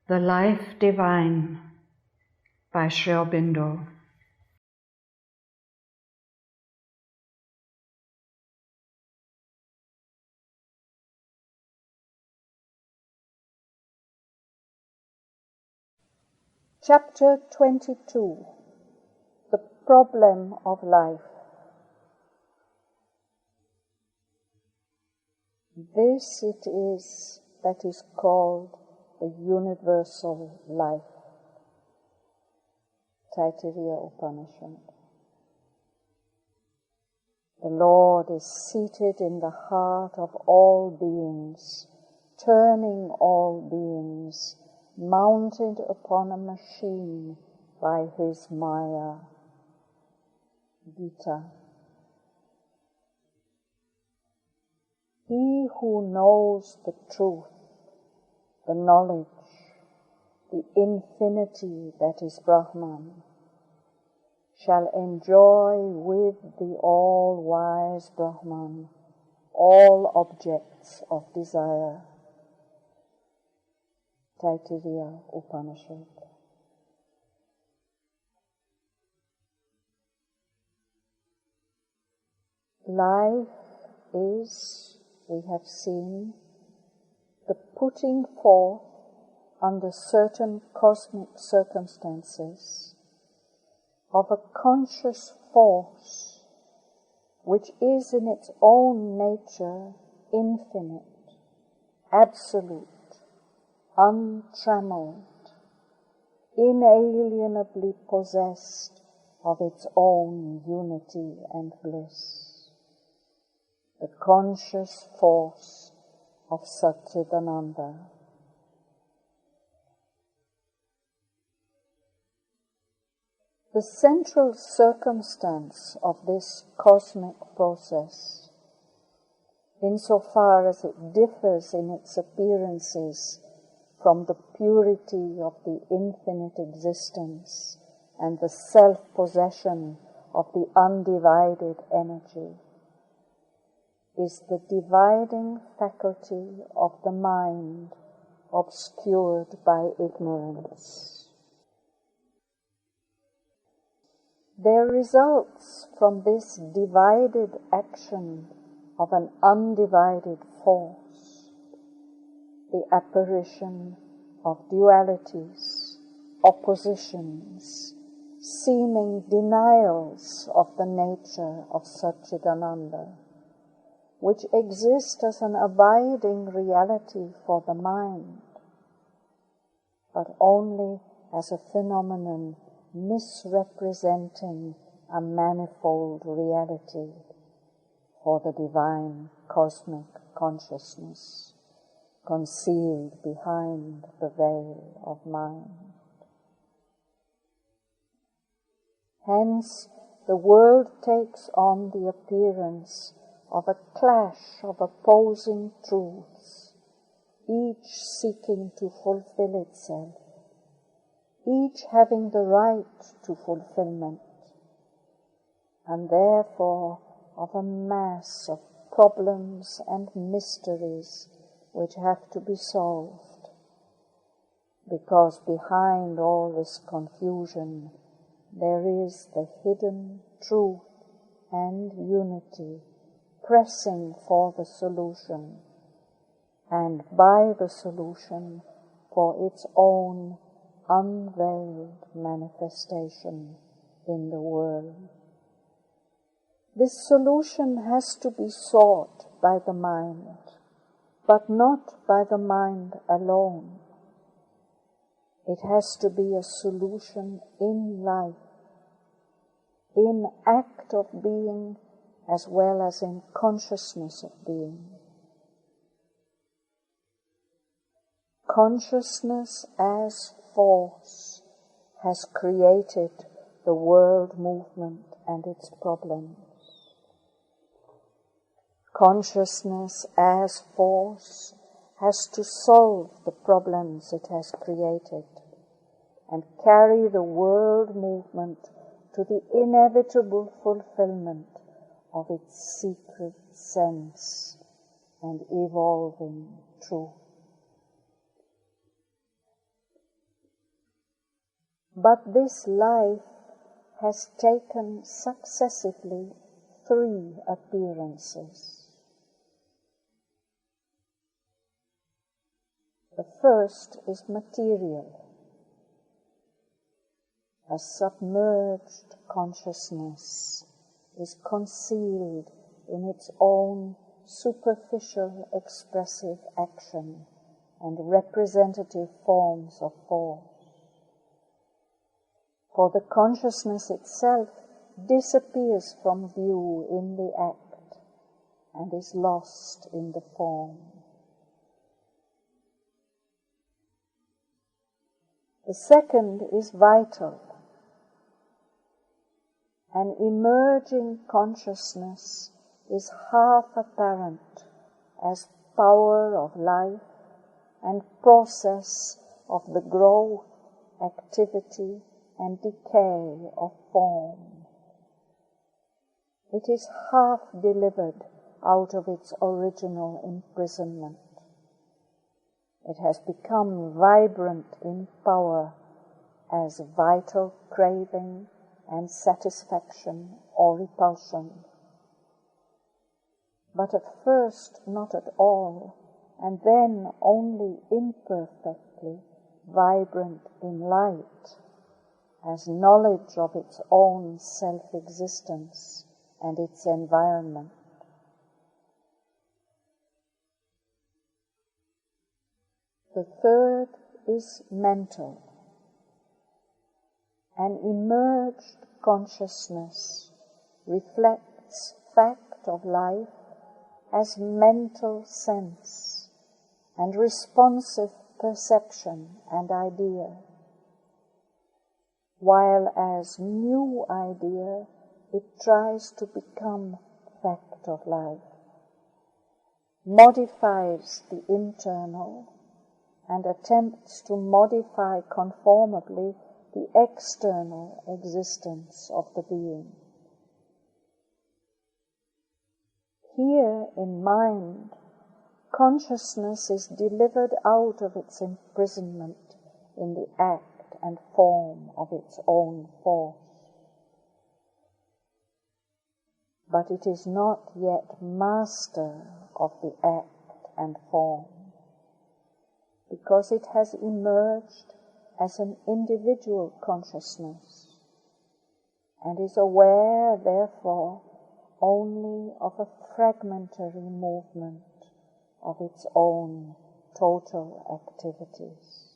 The Life Divine by Aurobindo. Chapter 22. The Problem of Life. This it is that is called the universal life. Taittiriya Upanishad. The Lord is seated in the heart of all beings, turning all beings, mounted upon a machine by his Maya. Gita. He who knows the truth, the knowledge, the infinity that is Brahman, shall enjoy with the all-wise Brahman all objects of desire. Taittiriya Upanishad. Life is, we have seen, the putting forth under certain cosmic circumstances of a conscious force which is in its own nature infinite, absolute, untrammeled, inalienably possessed of its own unity and bliss. The conscious force of Satchidananda. The central circumstance of this cosmic process, insofar as it differs in its appearances from the purity of the infinite existence and the self-possession of the undivided energy, is the dividing faculty of the mind obscured by ignorance. There results from this divided action of an undivided force the apparition of dualities, oppositions, seeming denials of the nature of Satchidananda, which exist as an abiding reality for the mind, but only as a phenomenon misrepresenting a manifold reality for the divine cosmic consciousness, concealed behind the veil of mind. Hence, the world takes on the appearance of a clash of opposing truths, each seeking to fulfill itself, each having the right to fulfillment, and therefore of a mass of problems and mysteries which have to be solved, because behind all this confusion there is the hidden truth and unity pressing for the solution, and by the solution for its own unveiled manifestation in the world. This solution has to be sought by the mind, but not by the mind alone. It has to be a solution in life, in act of being as well as in consciousness of being. Consciousness as force has created the world movement and its problems. Consciousness as force has to solve the problems it has created and carry the world movement to the inevitable fulfillment of its secret sense and evolving truth. But this life has taken successively 3 appearances. The first is material, a submerged consciousness is concealed in its own superficial expressive action and representative forms of force. For the consciousness itself disappears from view in the act and is lost in the form. The second is vital. An emerging consciousness is half apparent as power of life and process of the growth, activity, and decay of form. It is half delivered out of its original imprisonment. It has become vibrant in power as vital craving and satisfaction or repulsion. But at first not at all, and then only imperfectly vibrant in light, as knowledge of its own self-existence and its environment. The third is mental. An emerged consciousness reflects fact of life as mental sense and responsive perception and idea, while as new idea it tries to become fact of life, modifies the internal and attempts to modify conformably the external existence of the being. Here in mind, consciousness is delivered out of its imprisonment in the act and form of its own force. But it is not yet master of the act and form, because it has emerged as an individual consciousness and is aware, therefore, only of a fragmentary movement of its own total activities.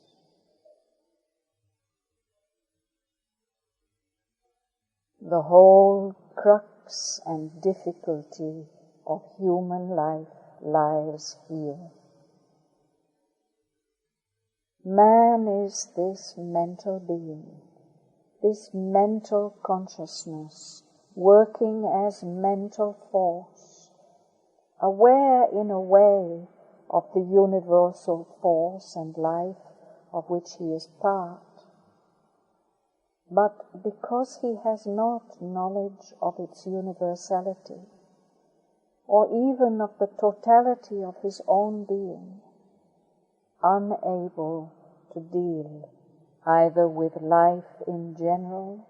The whole crux and difficulty of human life lies here. Man is this mental being, this mental consciousness, working as mental force, aware in a way of the universal force and life of which he is part. But because he has not knowledge of its universality, or even of the totality of his own being, unable to deal either with life in general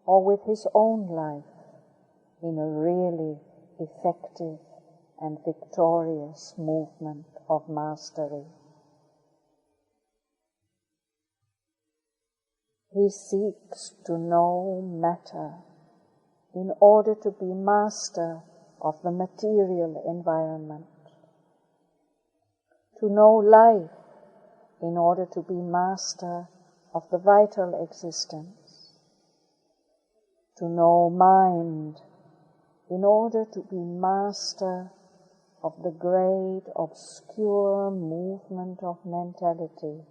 or with his own life in a really effective and victorious movement of mastery. He seeks to know matter in order to be master of the material environment, to know life in order to be master of the vital existence, to know mind in order to be master of the great obscure movement of mentality,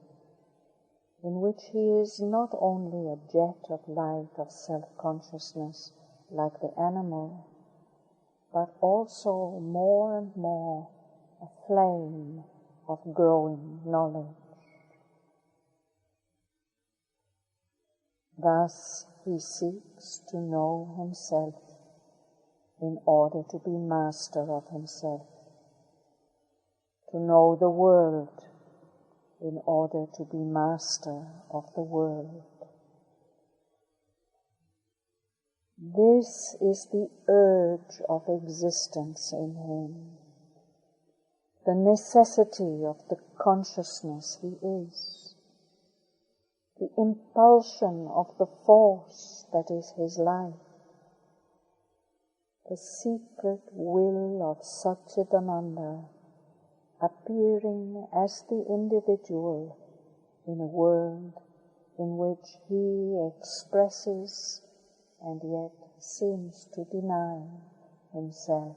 in which he is not only a jet of light of self-consciousness like the animal, but also more and more a flame of growing knowledge. Thus he seeks to know himself in order to be master of himself, to know the world in order to be master of the world, This is the urge of existence in him, the necessity of the consciousness he is, the impulsion of the force that is his life, the secret will of Satchidananda appearing as the individual in a world in which he expresses and yet seems to deny himself.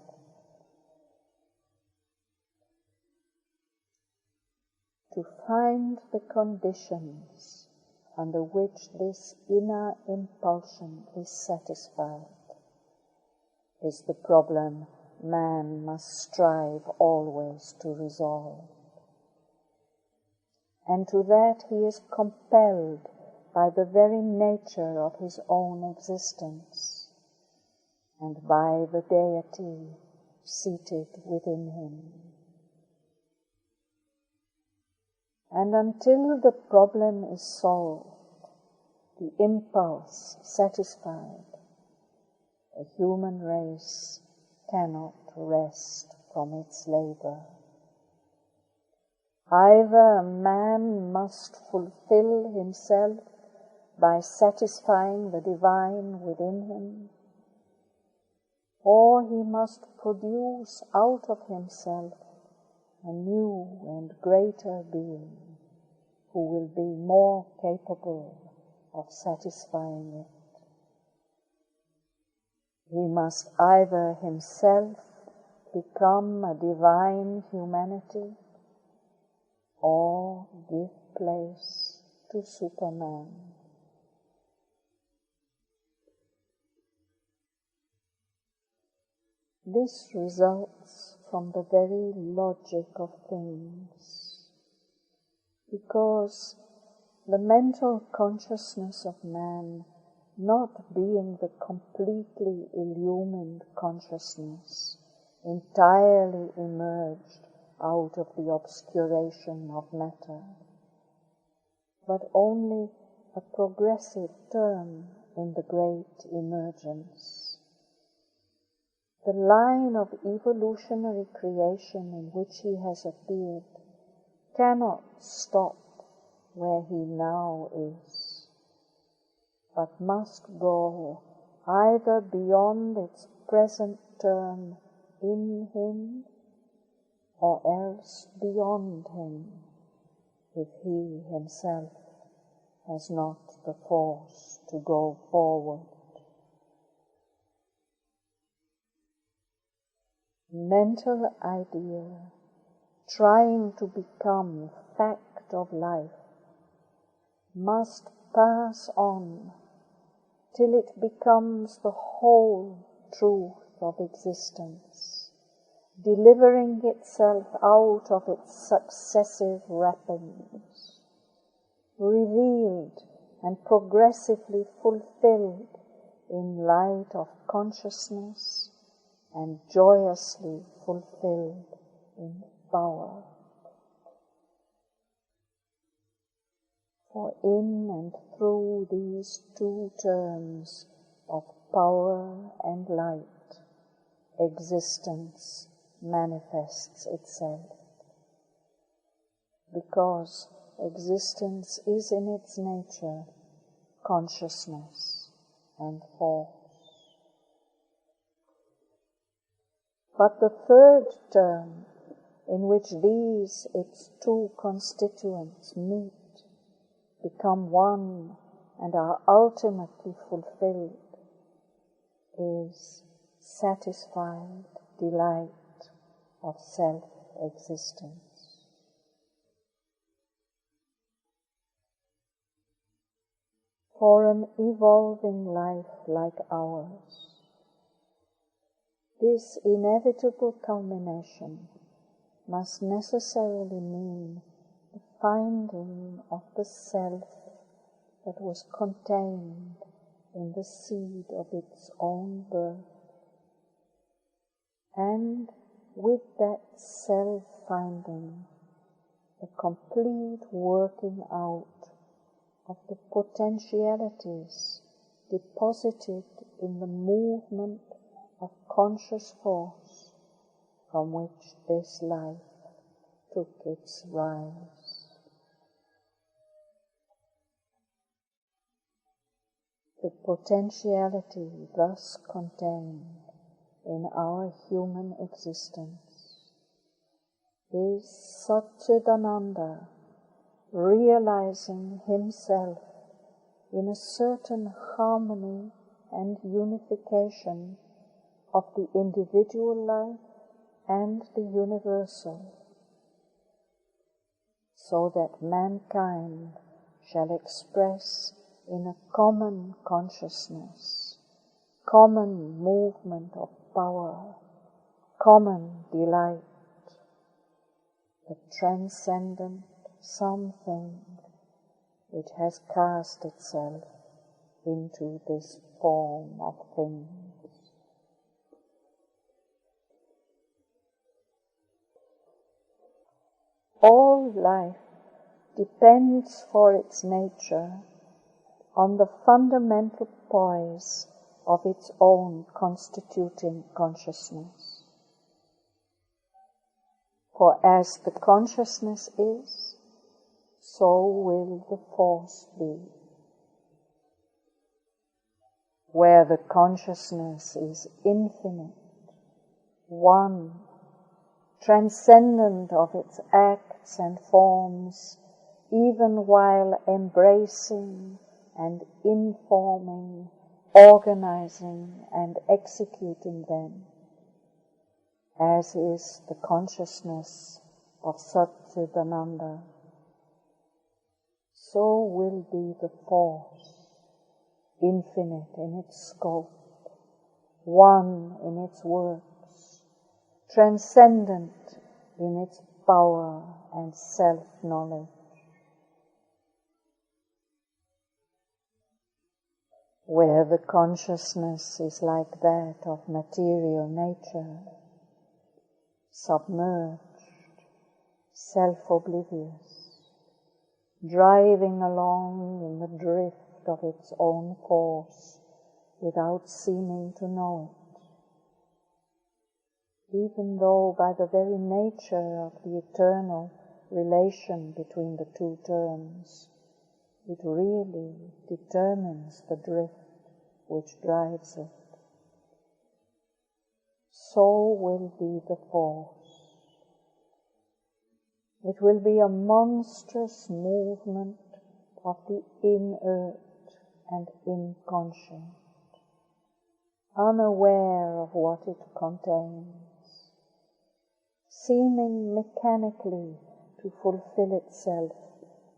To find the conditions under which this inner impulsion is satisfied is the problem man must strive always to resolve. And to that he is compelled by the very nature of his own existence and by the deity seated within him. And until the problem is solved, the impulse satisfied, the human race cannot rest from its labor. Either man must fulfill himself by satisfying the divine within him, or he must produce out of himself a new and greater being who will be more capable of satisfying it. He must either himself become a divine humanity or give place to Superman. This results from the very logic of things, because the mental consciousness of man, not being the completely illumined consciousness, entirely emerged out of the obscuration of matter, but only a progressive turn in the great emergence. The line of evolutionary creation in which he has appeared cannot stop where he now is, but must go either beyond its present turn in him or else beyond him, if he himself has not the force to go forward. Mental idea, trying to become fact of life, must pass on till it becomes the whole truth of existence, delivering itself out of its successive wrappings, revealed and progressively fulfilled in light of consciousness and joyously fulfilled in power. For in and through these two terms of power and light, existence manifests itself. Because existence is in its nature consciousness and force. But the third term, in which these its two constituents meet, become one and are ultimately fulfilled, is satisfied delight of self-existence. For an evolving life like ours, this inevitable culmination must necessarily mean the finding of the self that was contained in the seed of its own birth, and with that self-finding, the complete working out of the potentialities deposited in the movement of conscious force from which this life took its rise. The potentiality thus contained in our human existence is Satchidananda realizing himself in a certain harmony and unification of the individual life and the universal, so that mankind shall express in a common consciousness, common movement of power, common delight, the transcendent something which has cast itself into this form of things. All life depends for its nature on the fundamental poise of its own constituting consciousness. For as the consciousness is, so will the force be. Where the consciousness is infinite, one, transcendent of its acts and forms, even while embracing and informing, organizing and executing them, as is the consciousness of Satchidananda, so will be the force, infinite in its scope, one in its works, transcendent in its power and self-knowledge. Where the consciousness is like that of material nature, submerged, self-oblivious, driving along in the drift of its own force without seeming to know it, even though by the very nature of the eternal relation between the two terms, it really determines the drift which drives it. So will be the force. It will be a monstrous movement of the inert and inconscient, unaware of what it contains, seeming mechanically to fulfill itself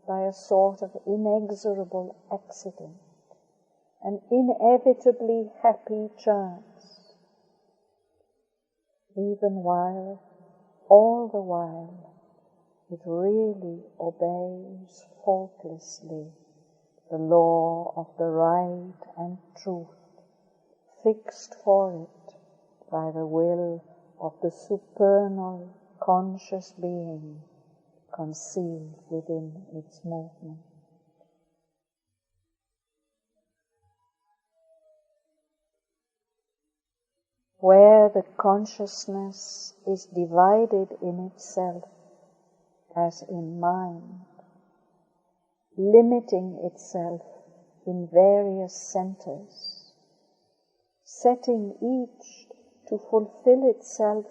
by a sort of inexorable accident, an inevitably happy chance, even while, all the while, it really obeys faultlessly the law of the right and truth fixed for it by the will of the supernal conscious being concealed within its movement. Where the consciousness is divided in itself, as in mind, limiting itself in various centers, setting each to fulfill itself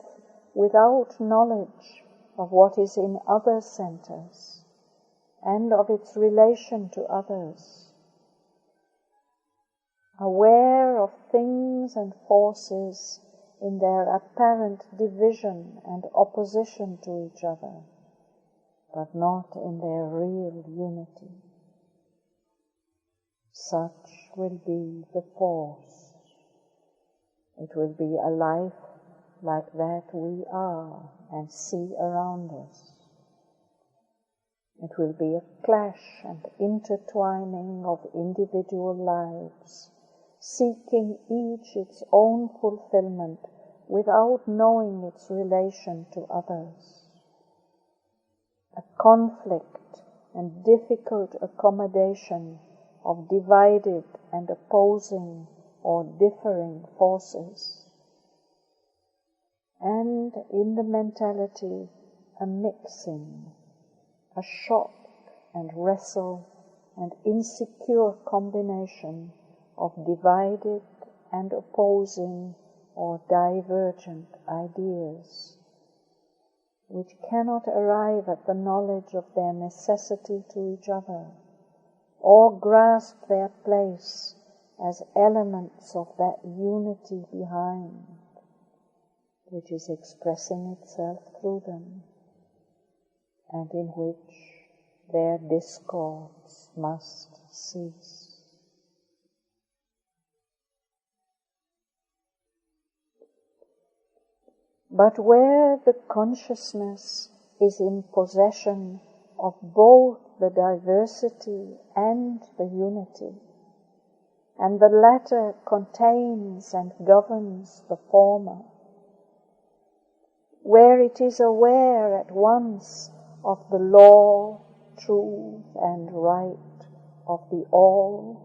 without knowledge of what is in other centers and of its relation to others, aware of things and forces in their apparent division and opposition to each other, but not in their real unity. Such will be the force. It will be a life like that we are and see around us. It will be a clash and intertwining of individual lives, seeking each its own fulfillment without knowing its relation to others. A conflict and difficult accommodation of divided and opposing or differing forces. And in the mentality, a mixing, a shock and wrestle and insecure combination of divided and opposing or divergent ideas, which cannot arrive at the knowledge of their necessity to each other, or grasp their place as elements of that unity behind, which is expressing itself through them, and in which their discords must cease. But where the consciousness is in possession of both the diversity and the unity, and the latter contains and governs the former, where it is aware at once of the law, truth and right of the all,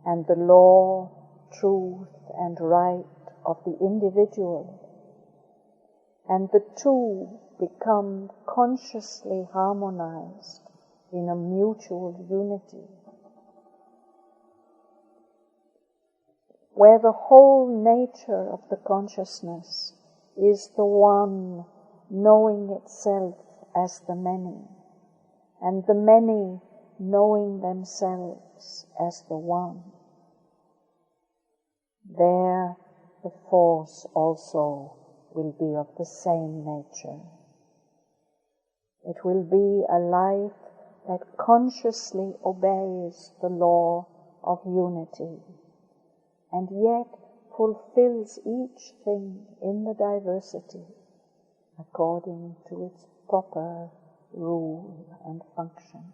and the law, truth and right of the individual, and the two become consciously harmonized in a mutual unity, where the whole nature of the consciousness is the one knowing itself as the many, and the many knowing themselves as the one. There the force also will be of the same nature. It will be a life that consciously obeys the law of unity, and yet fulfills each thing in the diversity according to its proper rule and function.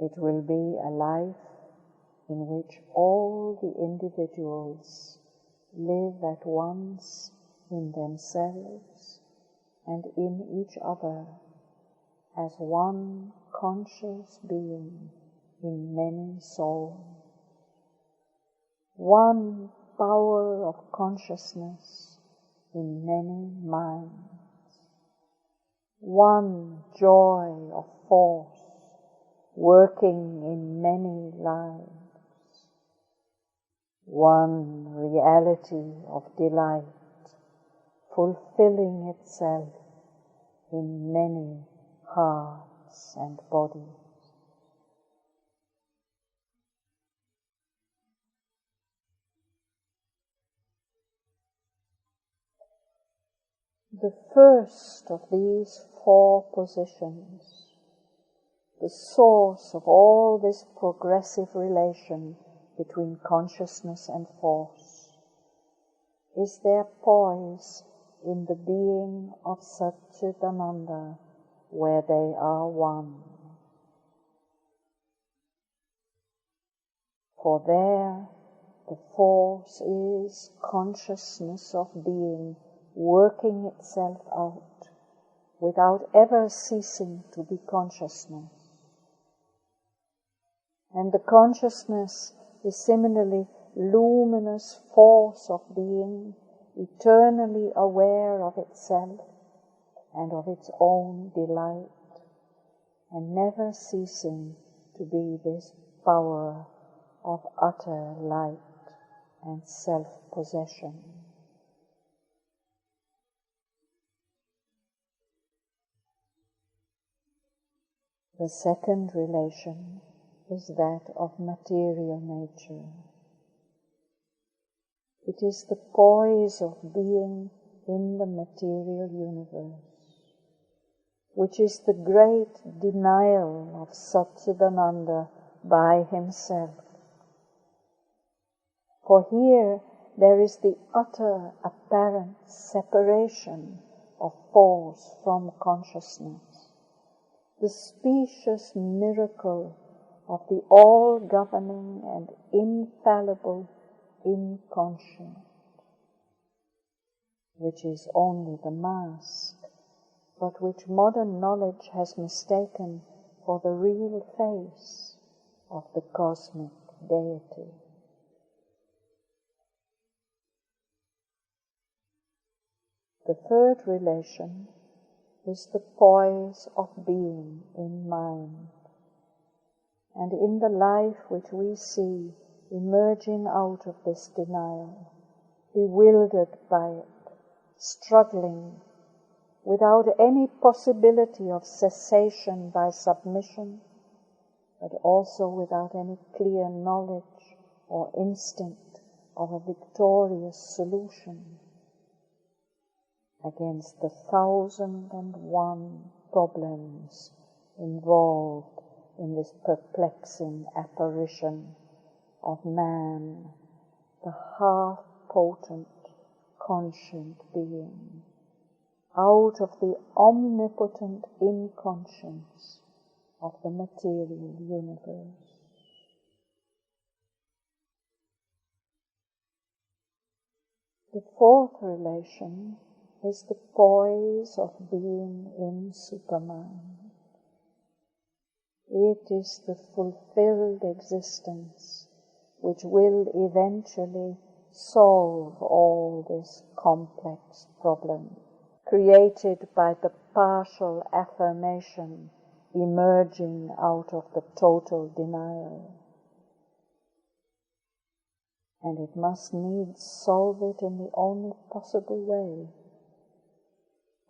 It will be a life in which all the individuals live at once in themselves and in each other as one conscious being in many souls, one power of consciousness in many minds, one joy of force working in many lives, one reality of delight fulfilling itself in many hearts and bodies. The first of these four positions, the source of all this progressive relation between consciousness and force, is their poise in the being of Satchidananda, where they are one. For there the force is consciousness of being working itself out without ever ceasing to be consciousness. And the consciousness is similarly luminous force of being, eternally aware of itself and of its own delight, and never ceasing to be this power of utter light and self-possession. The second relation is that of material nature. It is the poise of being in the material universe, which is the great denial of Satchidananda by himself. For here there is the utter apparent separation of force from consciousness, the specious miracle of the all-governing and infallible inconscient, which is only the mask, but which modern knowledge has mistaken for the real face of the cosmic deity. The third relation is the poise of being in mind. And in the life which we see emerging out of this denial, bewildered by it, struggling, without any possibility of cessation by submission, but also without any clear knowledge or instinct of a victorious solution against the 1,001 problems involved in this perplexing apparition of man, the half-potent, conscient being, out of the omnipotent inconscience of the material universe. The fourth relation is the poise of being in Supermind. It is the fulfilled existence which will eventually solve all this complex problem, created by the partial affirmation emerging out of the total denial. And it must needs solve it in the only possible way,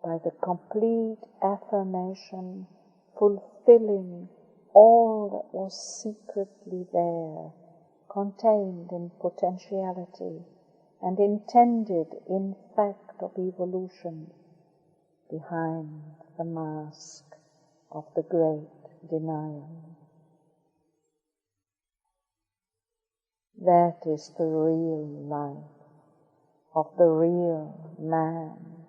by the complete affirmation fulfilling all that was secretly there, contained in potentiality and intended in fact of evolution, behind the mask of the great denial. That is the real life of the real man,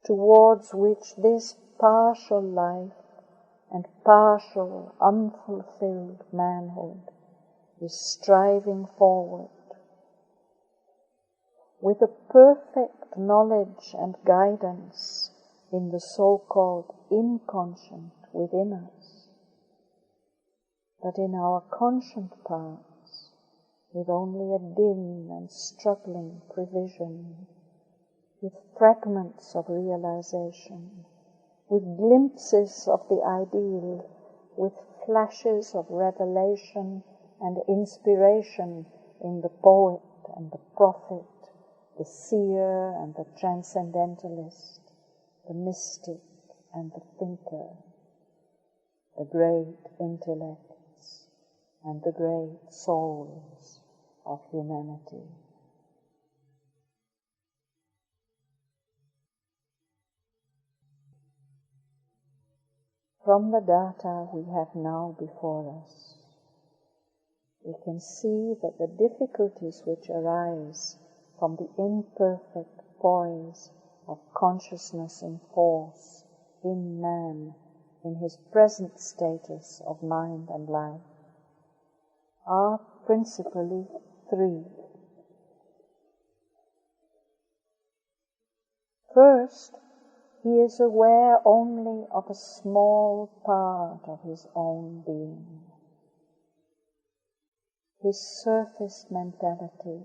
towards which this partial life and partial unfulfilled manhood is striving forward, with a perfect knowledge and guidance in the so-called inconscient within us, but in our conscient parts, with only a dim and struggling prevision, with fragments of realization, with glimpses of the ideal, with flashes of revelation and inspiration in the poet and the prophet, the seer and the transcendentalist, the mystic and the thinker, the great intellects and the great souls of humanity. From the data we have now before us, we can see that the difficulties which arise from the imperfect poise of consciousness in force in man in his present status of mind and life are principally three. First, he is aware only of a small part of his own being. His surface mentality,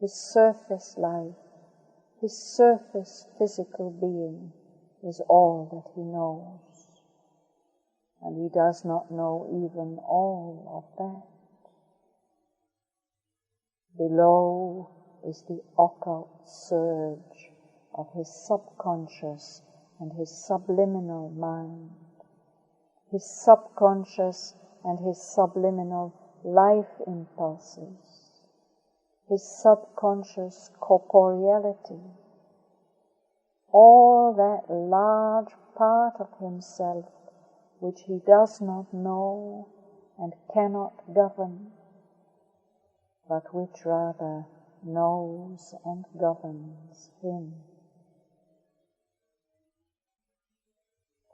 his surface life, his surface physical being is all that he knows. And he does not know even all of that. Below is the occult surge of his subconscious and his subliminal mind, his subconscious and his subliminal life impulses, his subconscious corporeality, all that large part of himself which he does not know and cannot govern, but which rather knows and governs him.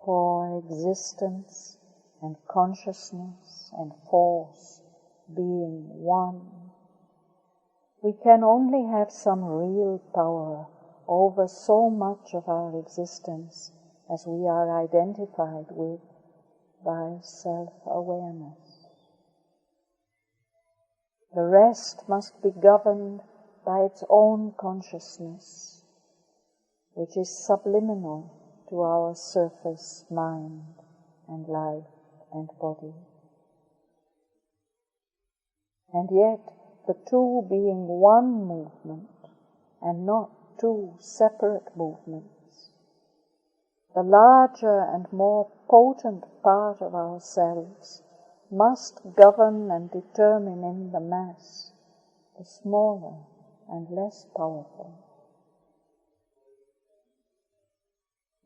For existence and consciousness and force being one, we can only have some real power over so much of our existence as we are identified with by self-awareness. The rest must be governed by its own consciousness, which is subliminal to our surface mind and life and body. And yet, the two being one movement and not two separate movements, the larger and more potent part of ourselves must govern and determine in the mass the smaller and less powerful.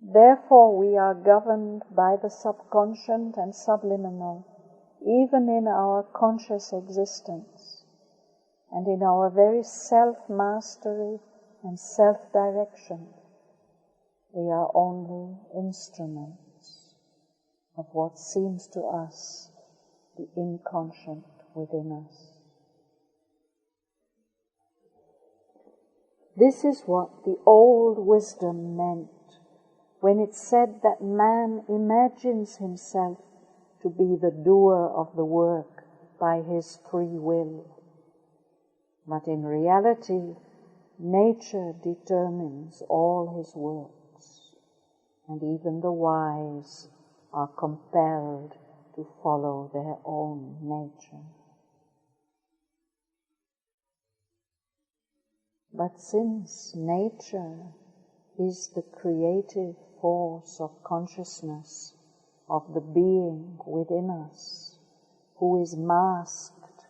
Therefore, we are governed by the subconscious and subliminal, even in our conscious existence, and in our very self-mastery and self-direction. We are only instruments of what seems to us the inconscient within us. This is what the old wisdom meant when it said that man imagines himself to be the doer of the work by his free will. But in reality, nature determines all his works, and even the wise are compelled to follow their own nature. But since nature is the creative force of consciousness of the being within us, who is masked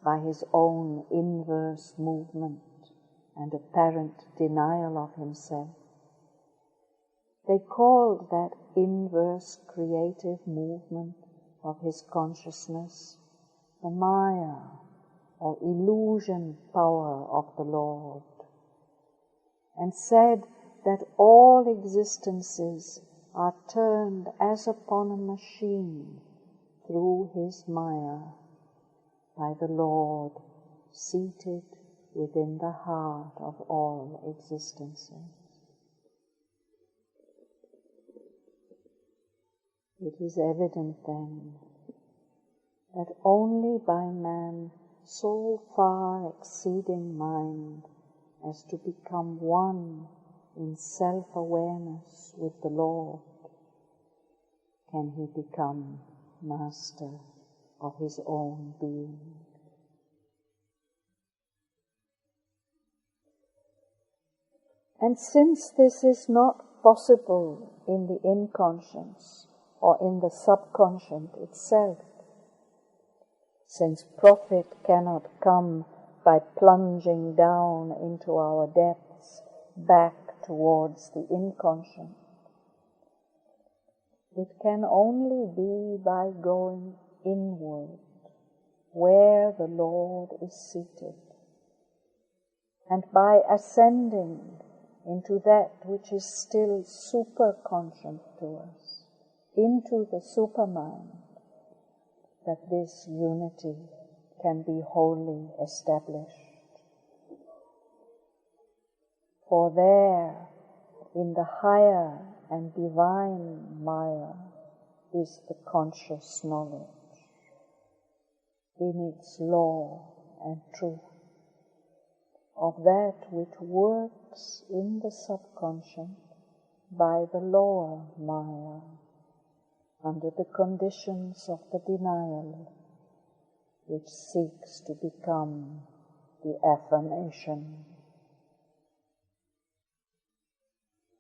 by his own inverse movement and apparent denial of himself, they called that inverse creative movement of his consciousness the Maya, or illusion power of the Lord, and said that all existences are turned as upon a machine through his Maya by the Lord seated within the heart of all existences. It is evident then that only by man so far exceeding mind as to become one in self-awareness with the Lord can he become master of his own being. And since this is not possible in the inconscious or in the subconscious itself, since profit cannot come by plunging down into our depths back towards the inconscient, it can only be by going inward, where the Lord is seated, and by ascending into that which is still superconscious to us, into the supermind, that this unity can be wholly established. For there, in the higher and divine Maya, is the conscious knowledge, in its law and truth, of that which works in the subconscious by the lower Maya, under the conditions of the denial, which seeks to become the affirmation.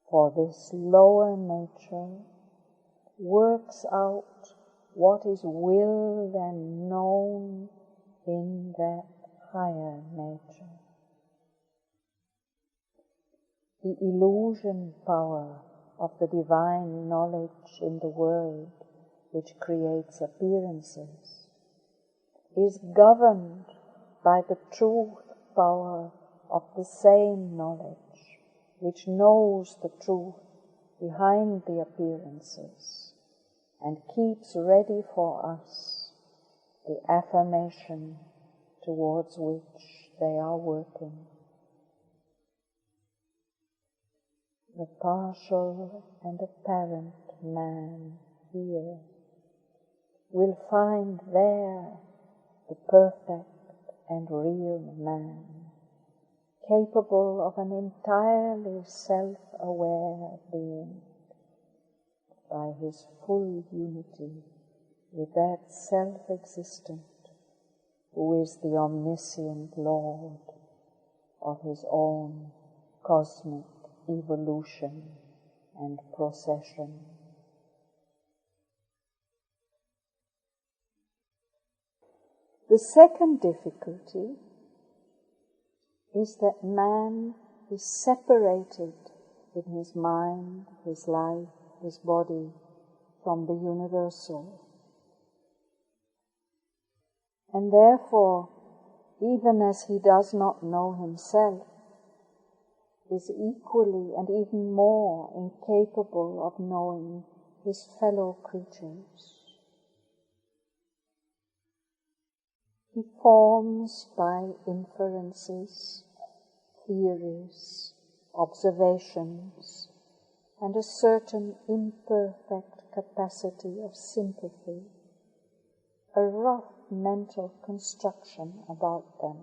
For this lower nature works out what is willed and known in that higher nature. The illusion power of the divine knowledge in the world, which creates appearances, is governed by the truth power of the same knowledge, which knows the truth behind the appearances and keeps ready for us the affirmation towards which they are working. The partial and apparent man here will find there the perfect and real man, capable of an entirely self-aware being, by his full unity with that self-existent who is the omniscient Lord of his own cosmic evolution and procession. The second difficulty is that man is separated in his mind, his life, his body from the universal. And therefore, even as he does not know himself, is equally and even more incapable of knowing his fellow creatures. He forms by inferences, theories, observations, and a certain imperfect capacity of sympathy, a rough mental construction about them.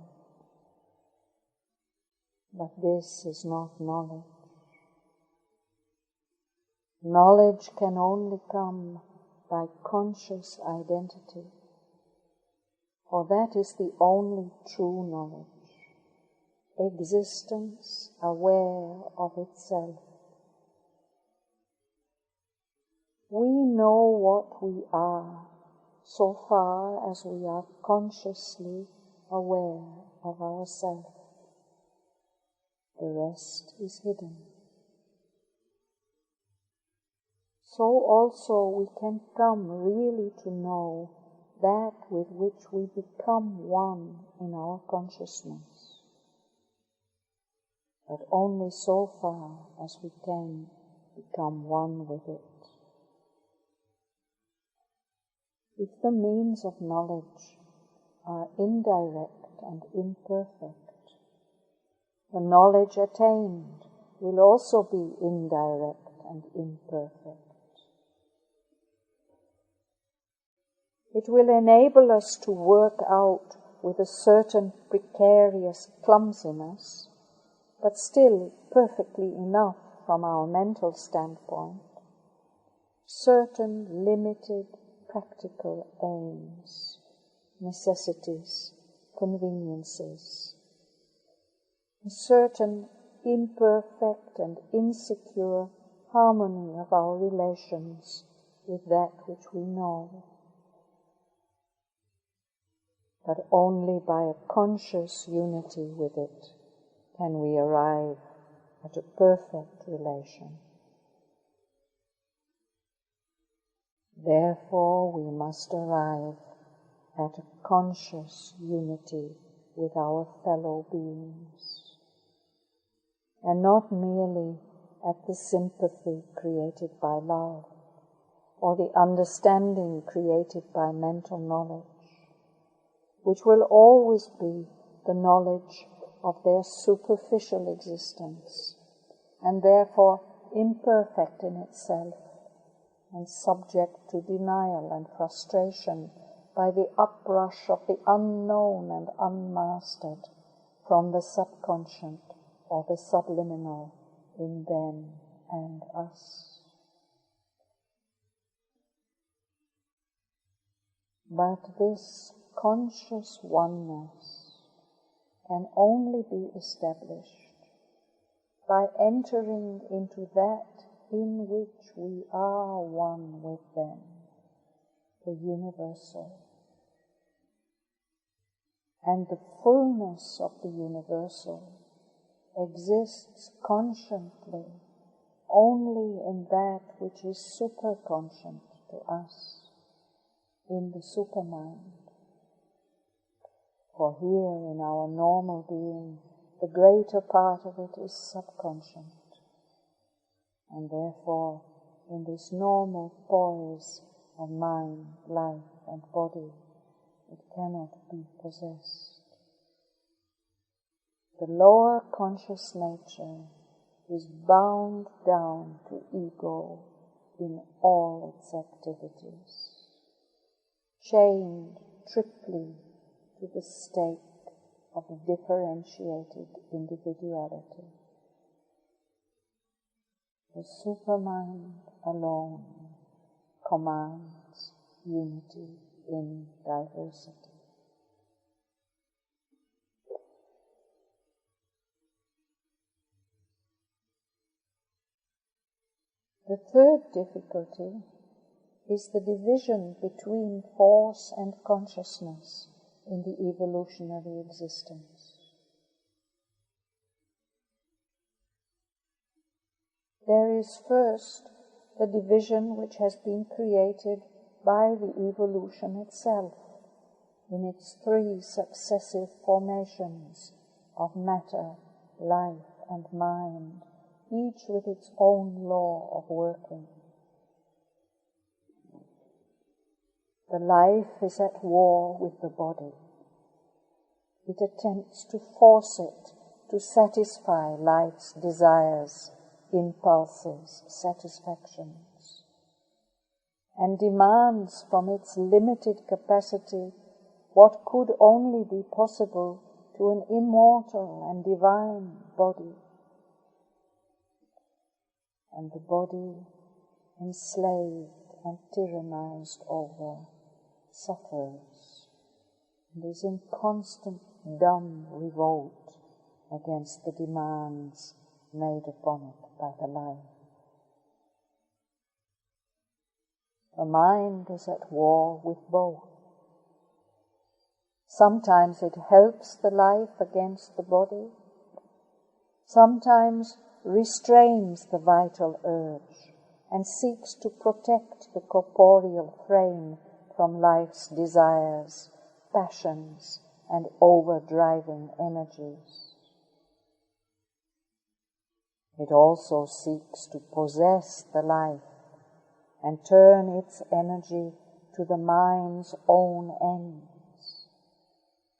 But this is not knowledge. Knowledge can only come by conscious identity, for that is the only true knowledge, existence aware of itself. We know what we are so far as we are consciously aware of ourselves. The rest is hidden. So also we can come really to know that with which we become one in our consciousness, but only so far as we can become one with it. If the means of knowledge are indirect and imperfect, the knowledge attained will also be indirect and imperfect. It will enable us to work out with a certain precarious clumsiness, but still perfectly enough from our mental standpoint, certain limited practical aims, necessities, conveniences, a certain imperfect and insecure harmony of our relations with that which we know. But only by a conscious unity with it can we arrive at a perfect relation. Therefore, we must arrive at a conscious unity with our fellow beings, and not merely at the sympathy created by love, or the understanding created by mental knowledge, which will always be the knowledge of their superficial existence, and therefore imperfect in itself, and subject to denial and frustration by the uprush of the unknown and unmastered from the subconscious or the subliminal in them and us. But this conscious oneness can only be established by entering into that in which we are one with them, the universal. And the fullness of the universal exists consciently only in that which is superconscient to us, in the supermind. For here in our normal being, the greater part of it is subconscient, and therefore in this normal poise of mind, life and body, it cannot be possessed. The lower conscious nature is bound down to ego in all its activities. chained triply to the stake of differentiated individuality. The supermind alone commands unity in diversity. The third difficulty is the division between force and consciousness in the evolutionary existence. There is first the division which has been created by the evolution itself in its three successive formations of matter, life, and mind, each with its own law of working. The life is at war with the body. It attempts to force it to satisfy life's desires, impulses, satisfactions, and demands from its limited capacity what could only be possible to an immortal and divine body. And the body, enslaved and tyrannized over, suffers and is in constant dumb revolt against the demands made upon it by the life. The mind is at war with both. Sometimes it helps the life against the body, sometimes restrains the vital urge and seeks to protect the corporeal frame from life's desires, passions, and overdriving energies. It also seeks to possess the life and turn its energy to the mind's own ends,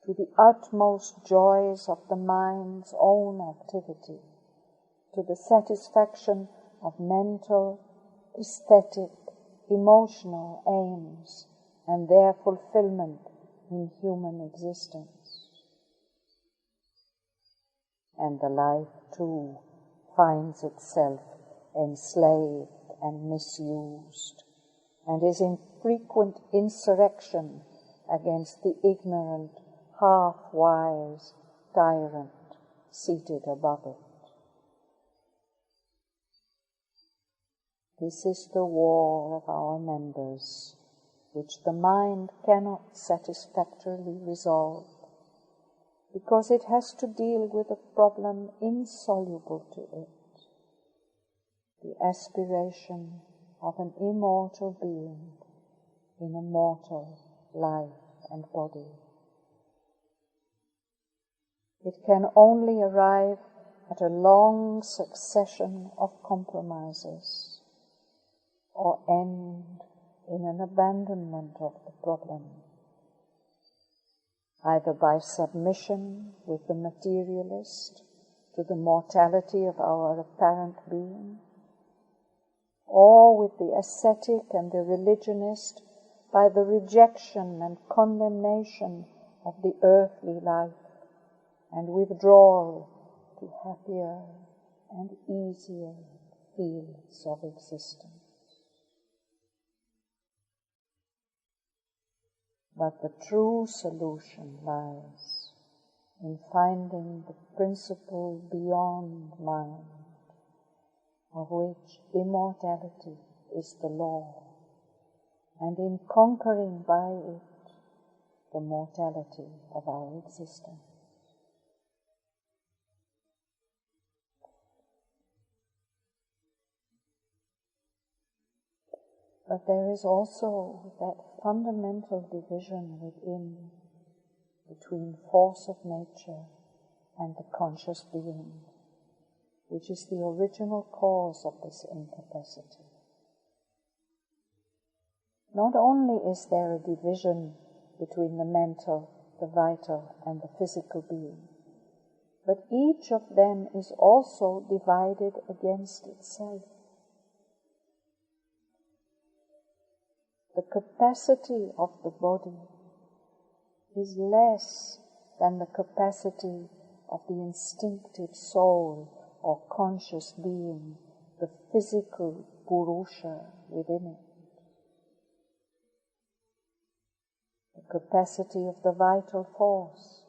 to the utmost joys of the mind's own activity, to the satisfaction of mental, aesthetic, emotional aims and their fulfillment in human existence. And the life, too, finds itself enslaved and misused, and is in frequent insurrection against the ignorant, half-wise tyrant seated above it. This is the war of our members, which the mind cannot satisfactorily resolve, because it has to deal with a problem insoluble to it, the aspiration of an immortal being in a mortal life and body. It can only arrive at a long succession of compromises, or end in an abandonment of the problem, either by submission with the materialist to the mortality of our apparent being, or with the ascetic and the religionist by the rejection and condemnation of the earthly life and withdrawal to happier and easier fields of existence. But the true solution lies in finding the principle beyond mind, of which immortality is the law, and in conquering by it the mortality of our existence. But there is also that fundamental division within, between force of nature and the conscious being, which is the original cause of this incapacity. Not only is there a division between the mental, the vital, and the physical being, but each of them is also divided against itself. the capacity of the body is less than the capacity of the instinctive soul or conscious being, the physical Purusha within it. The capacity of the vital force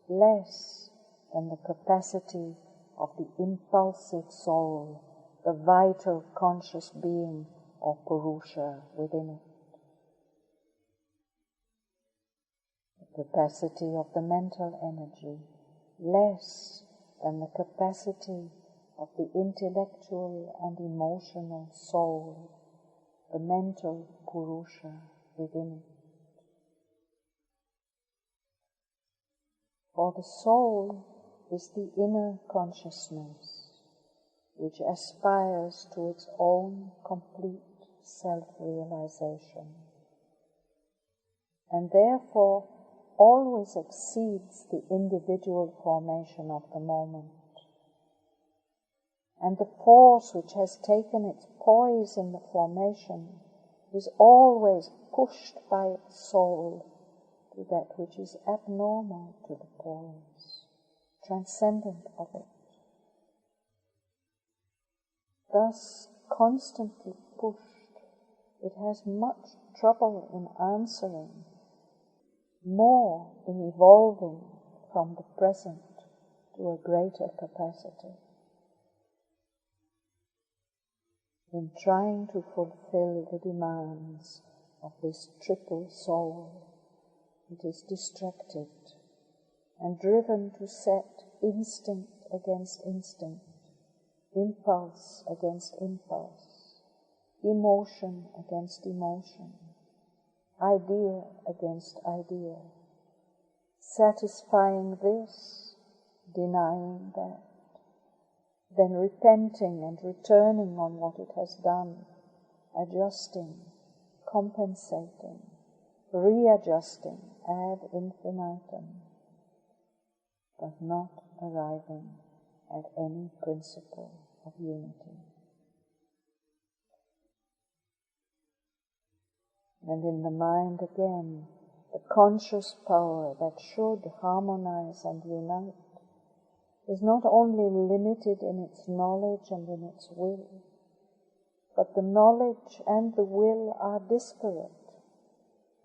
less than the capacity of the impulsive soul, the vital conscious being or Purusha within it. The capacity of the mental energy less than the capacity of the intellectual and emotional soul, the mental Purusha within it. For the soul is the inner consciousness which aspires to its own complete self-realization, and therefore always exceeds the individual formation of the moment. And the force which has taken its poise in the formation is always pushed by its soul to that which is abnormal to the poise, transcendent of it. Thus, constantly pushed, it has much trouble in answering, more in evolving from the present to a greater capacity. In trying to fulfill the demands of this triple soul, it is distracted and driven to set instinct against instinct, impulse against impulse, emotion against emotion, idea against idea, satisfying this, denying that, then repenting and returning on what it has done, adjusting, compensating, readjusting ad infinitum, but not arriving at any principle of unity. And in the mind again, the conscious power that should harmonize and unite is not only limited in its knowledge and in its will, but the knowledge and the will are disparate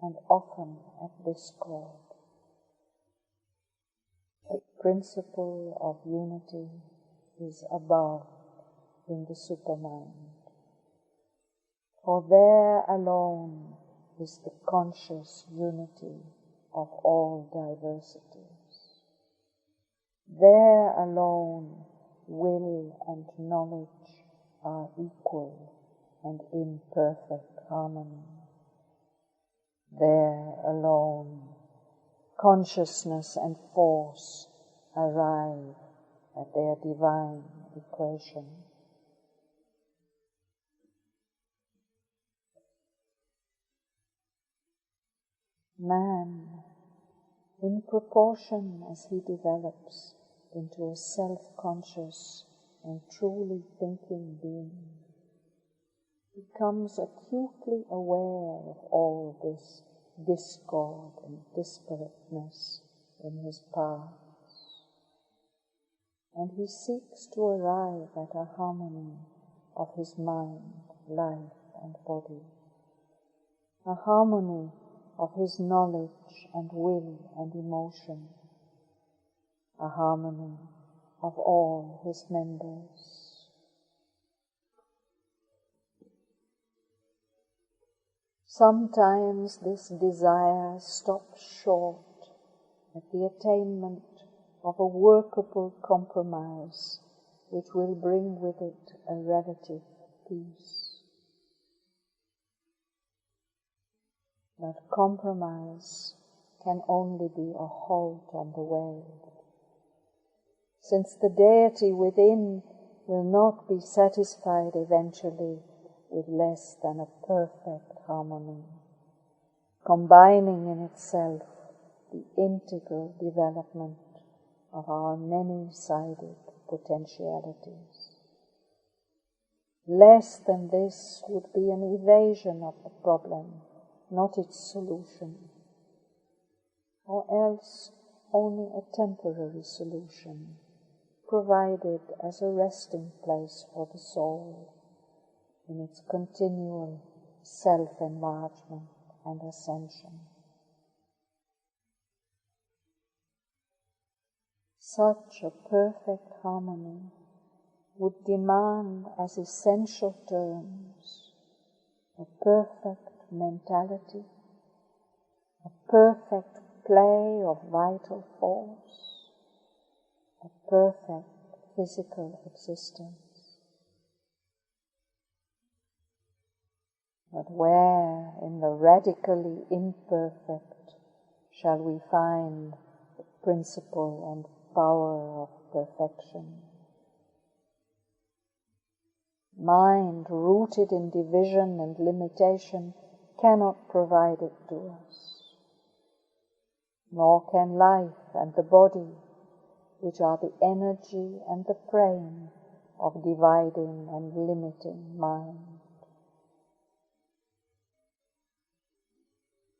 and often at discord. The principle of unity is above in the supermind, for there alone is the conscious unity of all diversities. There alone will and knowledge are equal and in perfect harmony. There alone consciousness and force arrive at their divine equation. Man, in proportion as he develops into a self-conscious and truly thinking being, becomes acutely aware of all this discord and disparateness in his paths, and he seeks to arrive at a harmony of his mind, life and body, a harmony of his knowledge and will and emotion, a harmony of all his members. Sometimes this desire stops short at the attainment of a workable compromise which will bring with it a relative peace. But compromise can only be a halt on the way, since the deity within will not be satisfied eventually with less than a perfect harmony, combining in itself the integral development of our many-sided potentialities. Less than this would be an evasion of the problem not its solution, or else only a temporary solution, provided as a resting place for the soul in its continual self-enlargement and ascension. Such a perfect harmony would demand as essential terms a perfect mentality, a perfect play of vital force, a perfect physical existence. But where in the radically imperfect shall we find the principle and power of perfection? Mind rooted in division and limitation cannot provide it to us, nor can life and the body, which are the energy and the frame of dividing and limiting mind.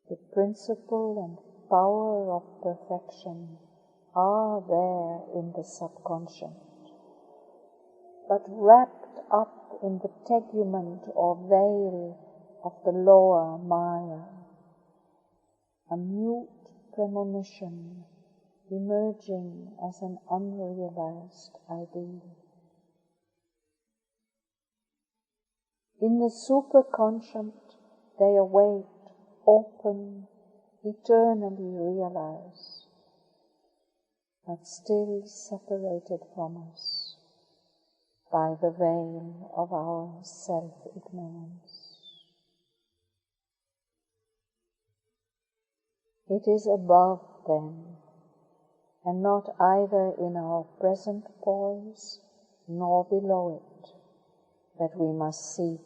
The principle and power of perfection are there in the subconscious, but wrapped up in the tegument or veil of the lower Maya, a mute premonition emerging as an unrealized ideal. In the superconscious they await, open, eternally realized, but still separated from us by the veil of our self-ignorance. It is above them, and not either in our present poise nor below it, that we must seek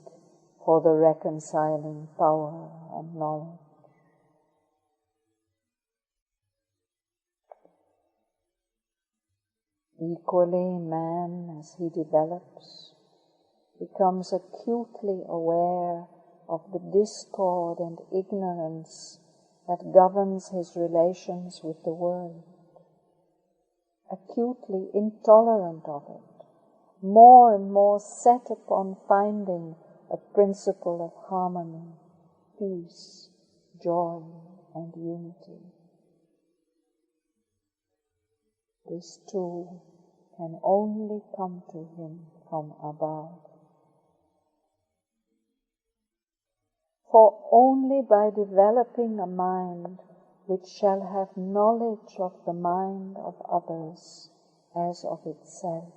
for the reconciling power and knowledge. Equally, man, as he develops, becomes acutely aware of the discord and ignorance that governs his relations with the world, acutely intolerant of it, more and more set upon finding a principle of harmony, peace, joy, and unity. This too can only come to him from above. For only by developing a mind which shall have knowledge of the mind of others as of itself,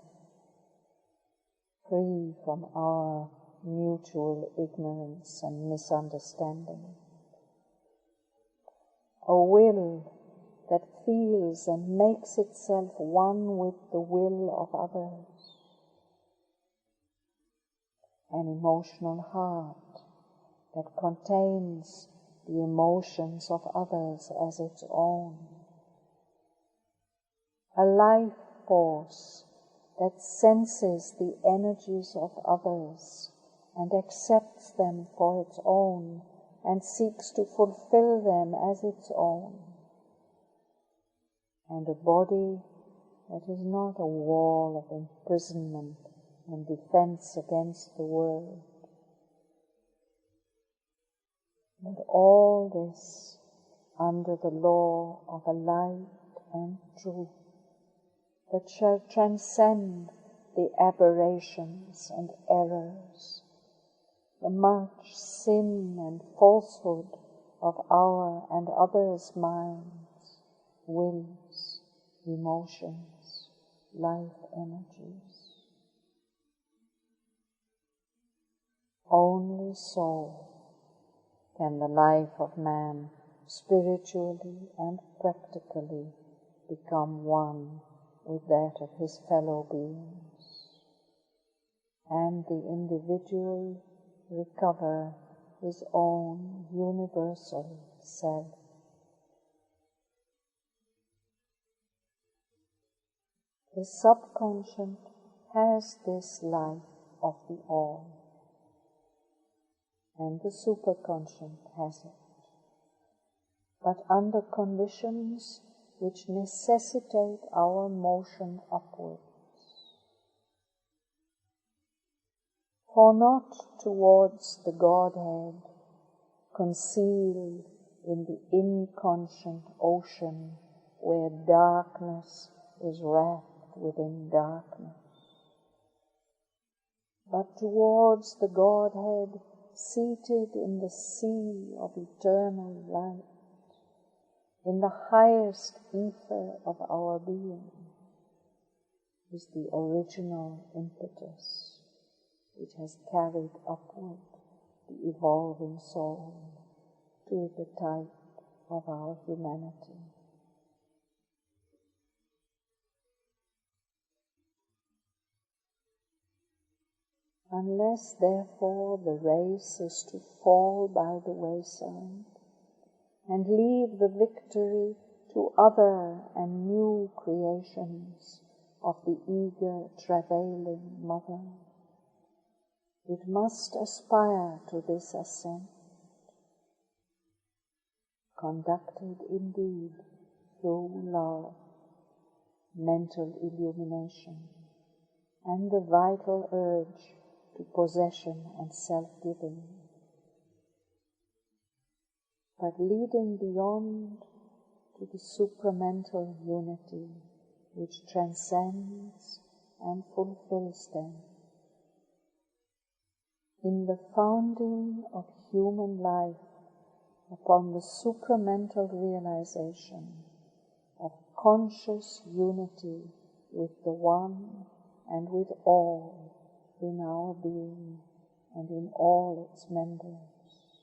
free from our mutual ignorance and misunderstanding, a will that feels and makes itself one with the will of others, an emotional heart that contains the emotions of others as its own, a life force that senses the energies of others and accepts them for its own and seeks to fulfill them as its own, and a body that is not a wall of imprisonment and defense against the world. But all this under the law of a light and truth that shall transcend the aberrations and errors, the much sin and falsehood of our and others' minds, wills, emotions, life energies. Only so can the life of man spiritually and practically become one with that of his fellow beings, and the individual recover his own universal self. The subconscious has this life of the all, and the superconscious has it. but under conditions which necessitate our motion upwards. For not towards the Godhead, concealed in the inconscient ocean where darkness is wrapped within darkness, but towards the Godhead seated in the sea of eternal light, in the highest ether of our being, is the original impetus which has carried upward the evolving soul to the type of our humanity. Unless, therefore, the race is to fall by the wayside and leave the victory to other and new creations of the eager, travailing mother, it must aspire to this ascent, conducted indeed through love, mental illumination, and the vital urge to possession and self-giving, but leading beyond to the supramental unity which transcends and fulfills them. In the founding of human life upon the supramental realization of conscious unity with the One and with all in our being and in all its members,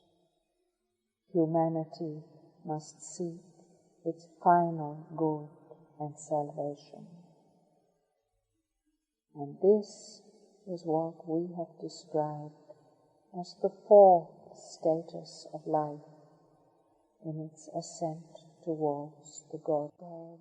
humanity must seek its final good and salvation. And this is what we have described as the fourth status of life in its ascent towards the Godhead.